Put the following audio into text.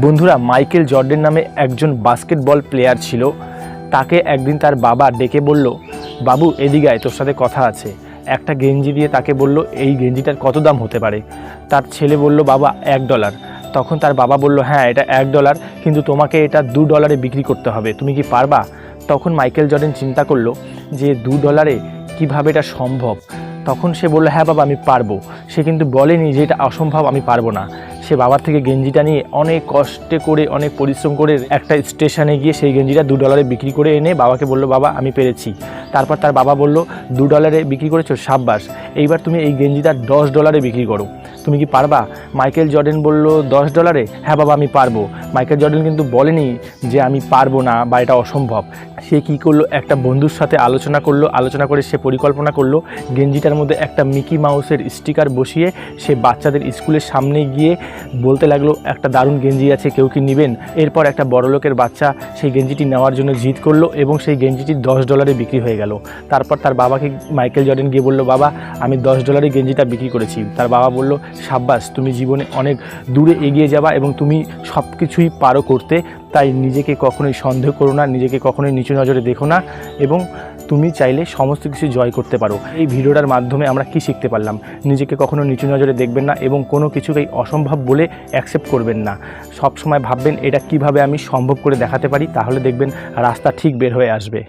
বন্ধুরা, Michael Jordan নামে একজন বাস্কেটবল প্লেয়ার ছিল। তাকে একদিন তার বাবা ডেকে বলল, বাবু এদিকে আয়, তোর সাথে কথা আছে। একটা গেঞ্জি দিয়ে তাকে বলল, এই গেঞ্জিটার কত দাম হতে পারে? তার ছেলে বলল, বাবা $1। তখন তার বাবা বলল, হ্যাঁ এটা $1, কিন্তু তোমাকে এটা $2 বিক্রি করতে হবে, তুমি কি পারবা? তখন মাইকেল জর্ডান চিন্তা করলো যে $2 কীভাবে এটা সম্ভব। তখন সে বলল, হ্যাঁ বাবা আমি পারবো। সে কিন্তু বলেনি যে এটা অসম্ভব, আমি পারবো না। সে বাবার থেকে গেঞ্জিটা নিয়ে অনেক কষ্টে করে, অনেক পরিশ্রম করে একটা স্টেশনে গিয়ে সেই গেঞ্জিটা $2 বিক্রি করে এনে বাবাকে বলল, বাবা আমি পেরেছি। তারপর তার বাবা বলল, $2 বিক্রি করেছো, সাব্বাস, এইবার তুমি এই গেঞ্জিটা $10 বিক্রি করো, তুমি কি পারবা? মাইকেল জর্ডান বলল, $10? হ্যাঁ বাবা আমি পারবো। মাইকেল জর্ডান কিন্তু বলেনি যে আমি পারবো না বা এটা অসম্ভব। সে কী করলো, একটা বন্ধুর সাথে আলোচনা করে সে পরিকল্পনা করলো, গেঞ্জিটার মধ্যে একটা মিকি মাউসের স্টিকার বসিয়ে সে বাচ্চাদের স্কুলের সামনে গিয়ে বলতে লাগলো, একটা দারুণ গেঞ্জি আছে, কেউ কি নেবেন? এরপর একটা বড়লোকের বাচ্চা সেই গেঞ্জিটি নেওয়ার জন্য জিদ করলো এবং সেই গেঞ্জিটি $10 বিক্রি হয়ে গেল। তারপর তার বাবাকে মাইকেল জর্ডান গিয়ে বলল, বাবা আমি $10 গেঞ্জিটা বিক্রি করেছি। তার বাবা বলল, সাব্বাস, তুমি জীবনে অনেক দূরে এগিয়ে যাবা এবং তুমি সব কিছুই পারো করতে, তাই নিজেকে কখনোই সন্দেহ করো না, নিজেকে কখনোই নিচু নজরে দেখো না, এবং তুমি চাইলে সমস্ত কিছু জয় করতে পারো। এই ভিডিওটার মাধ্যমে আমরা কি শিখতে পারলাম? নিজেকে কখনো নিচু নজরে দেখবেন না এবং কোনো কিছুকেই অসম্ভব বলে অ্যাকসেপ্ট করবেন না। সব সময় ভাববেন এটা কিভাবে আমি সম্ভব করে দেখাতে পারি, তাহলে দেখবেন রাস্তা ঠিক বের হয়ে আসবে।